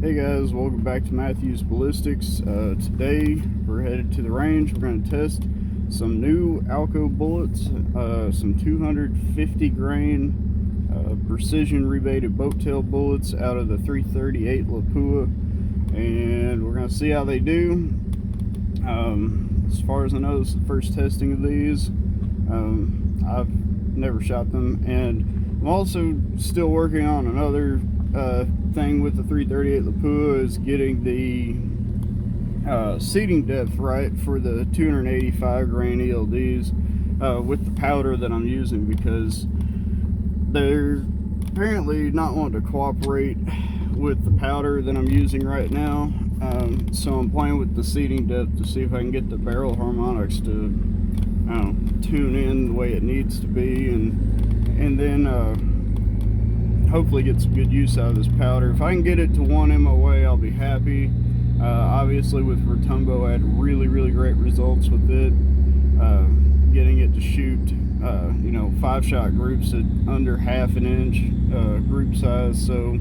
Hey guys, welcome back to Matthews Ballistics. Today we're headed to the range. We're going to test some new Alco Bullets, some 250 grain precision rebated boat tail bullets out of the 338 Lapua, and we're going to see how they do. As far as I know, this is the first testing of these. I've never shot them, and I'm also still working on another thing with the 338 Lapua, is getting the seating depth right for the 285 grain ELDs with the powder that I'm using, because they're apparently not wanting to cooperate with the powder that I'm using right now. So I'm playing with the seating depth to see if I can get the barrel harmonics to tune in the way it needs to be, and then hopefully get some good use out of this powder. If I can get it to 1 MOA, I'll be happy. Obviously with Rotumbo, I had really great results with it, getting it to shoot 5-shot groups at under ½ inch group size. So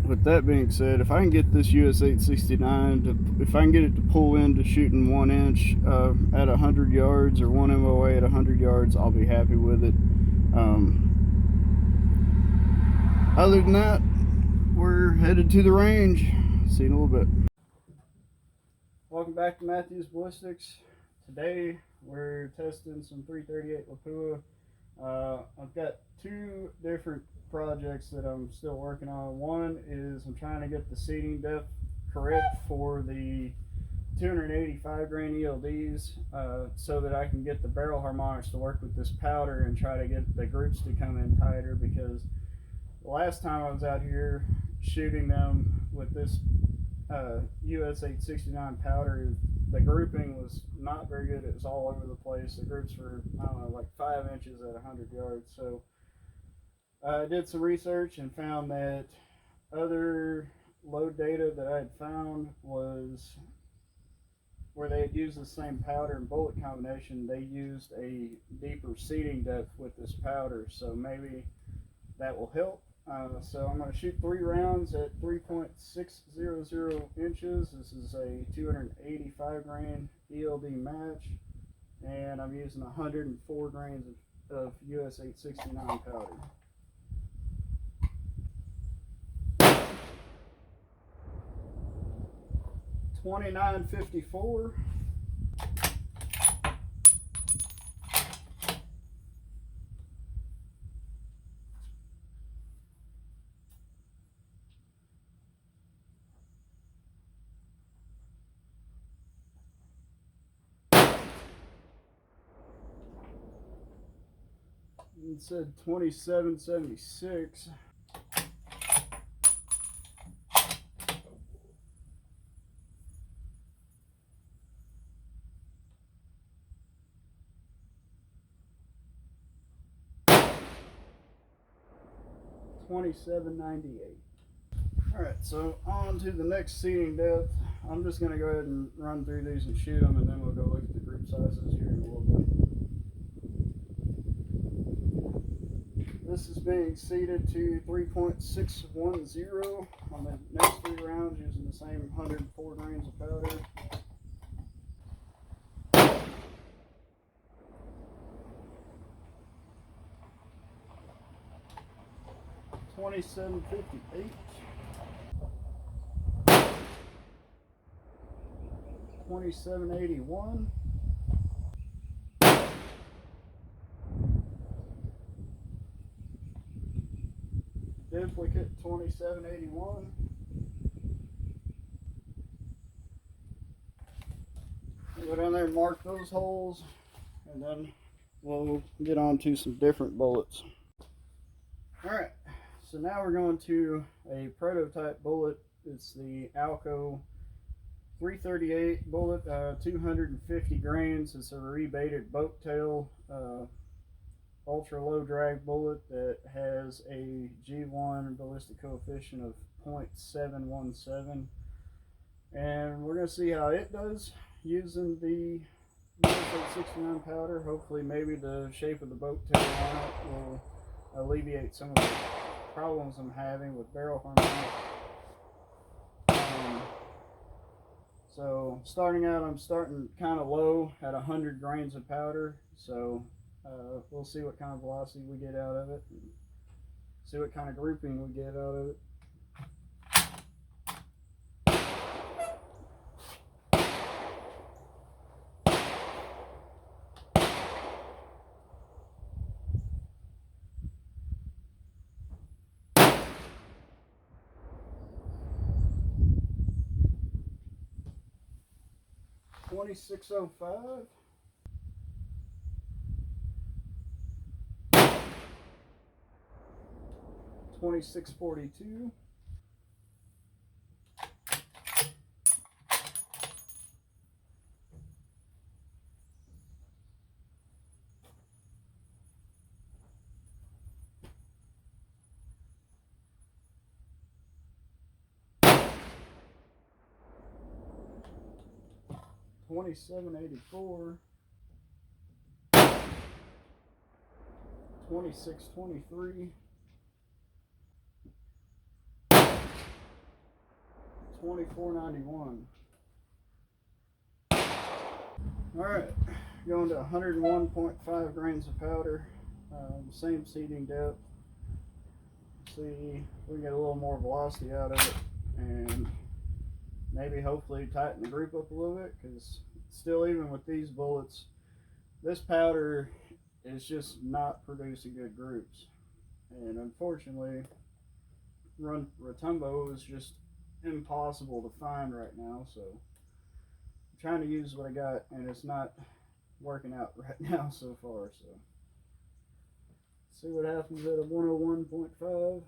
with that being said, if I can get this US869 if I can get it to pull into shooting 1 inch at 100 yards or 1 MOA at 100 yards, I'll be happy with it. Other than that, we're headed to the range. See you in a little bit. Welcome back to Matthews Ballistics. Today we're testing some 338 Lapua. I've got two different projects that I'm still working on. One is I'm trying to get the seating depth correct for the 285 grain ELDs, so that I can get the barrel harmonics to work with this powder and try to get the groups to come in tighter, because the last time I was out here shooting them with this US869 powder, the grouping was not very good. It was all over the place. The groups were, I don't know, like 5 inches at 100 yards. So I did some research and found that other load data that I had found was where they had used the same powder and bullet combination, they used a deeper seating depth with this powder. So maybe that will help. So I'm going to shoot 3 rounds at 3.600 inches. This is a 285 grain ELD match, and I'm using 104 grains of US869 powder. $29.54. It said 27.76. $27.98. Alright, so on to the next seating depth. I'm just going to go ahead and run through these and shoot them, and then we'll go look at the group sizes here in a little bit. This is being seated to 3.610 on the next 3 rounds, using the same 104 grains of powder. $27.58. $27.81. Duplicate $27.81. Go down there and mark those holes, and then we'll get on to some different bullets. Alright, so now we're going to a prototype bullet. It's the Alco 338 bullet, 250 grains. It's a rebated boat tail, ultra low drag bullet that has a G1 ballistic coefficient of 0.717, and we're going to see how it does using the US869 powder. Hopefully maybe the shape of the boat tail on it will alleviate some of the problems I'm having with barrel harmonics. So starting out, I'm starting kind of low at 100 grains of powder. So we'll see what kind of velocity we get out of it, and see what kind of grouping we get out of it. $26.05. $26.42. $27.84. $26.23. $24.91. Alright, going to 101.5 grains of powder, same seeding depth. See if we can get a little more velocity out of it, and maybe hopefully tighten the group up a little bit, because still, even with these bullets, this powder is just not producing good groups. And unfortunately, Rotumbo is just impossible to find right now, so I'm trying to use what I got, and it's not working out right now so far. So see what happens at a 101.5.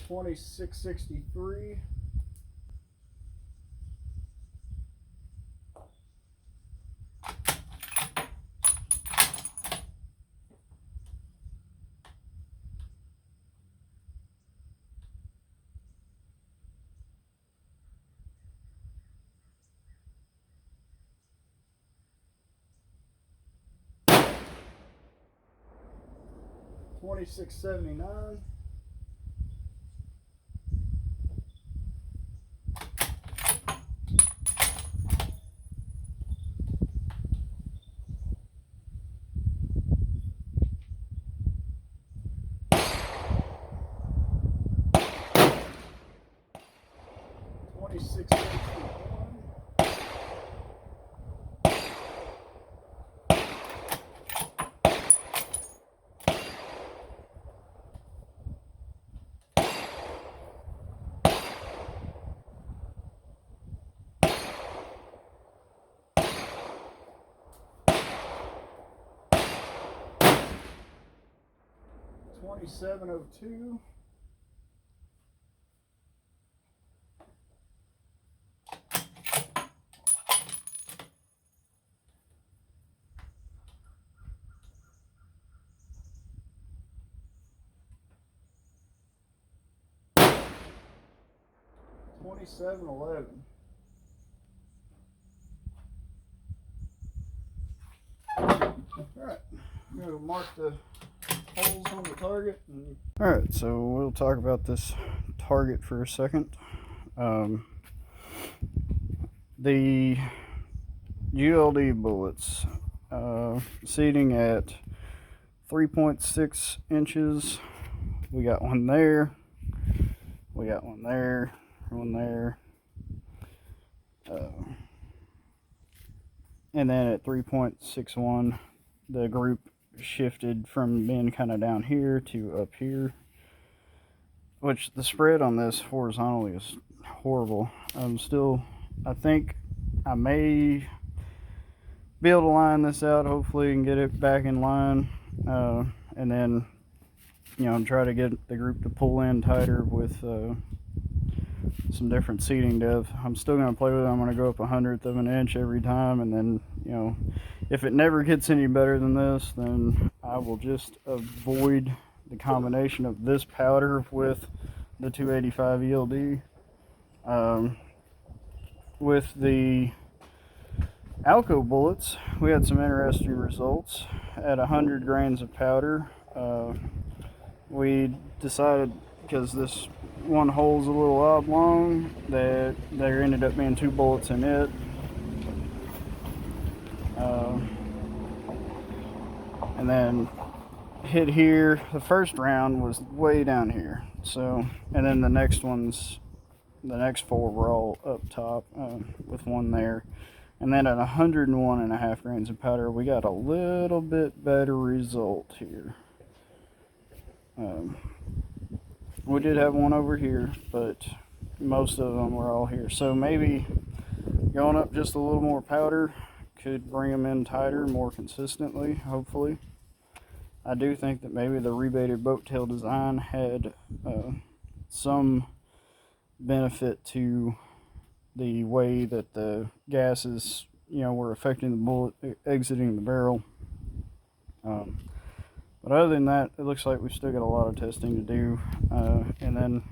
$26.63. $26.79. $27.02. $27.11. Alright, I'm going to mark the holes on the target. Alright, so we'll talk about this target for a second. The ULD bullets, seating at 3.6 inches. We got one there, we got one there, one there, and then at 3.61 the group shifted from being kind of down here to up here, which the spread on this horizontally is horrible. I think I may be able to line this out, hopefully, and get it back in line, and then, you know, try to get the group to pull in tighter with some different seating depth. I'm still going to play with it. I'm going to go up 1/100 of an inch every time, and then, you know, if it never gets any better than this, then I will just avoid the combination of this powder with the 285 ELD. With the Alco Bullets, we had some interesting results. At 100 grains of powder, we decided, because this one hole's a little oblong, that there ended up being 2 bullets in it. And then hit here. The first round was way down here, so, and then the next 4 were all up top, with one there. And then at 101.5 grains of powder, we got a little bit better result here. We did have one over here, but most of them were all here. So maybe going up just a little more powder could bring them in tighter, more consistently, hopefully. I do think that maybe the rebated boat tail design had some benefit to the way that the gases, were affecting the bullet exiting the barrel. But other than that, it looks like we've still got a lot of testing to do. And then,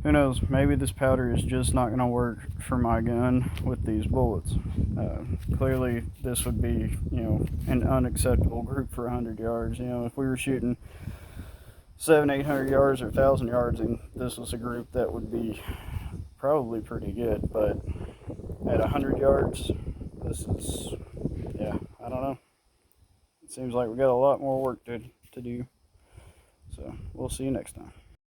who knows, maybe this powder is just not going to work for my gun with these bullets. Clearly, this would be, an unacceptable group for 100 yards. If we were shooting 700-800 yards or 1,000 yards, and this was a group that would be probably pretty good. But at 100 yards, this is, yeah, I don't know. It seems like we got a lot more work to do. So we'll see you next time.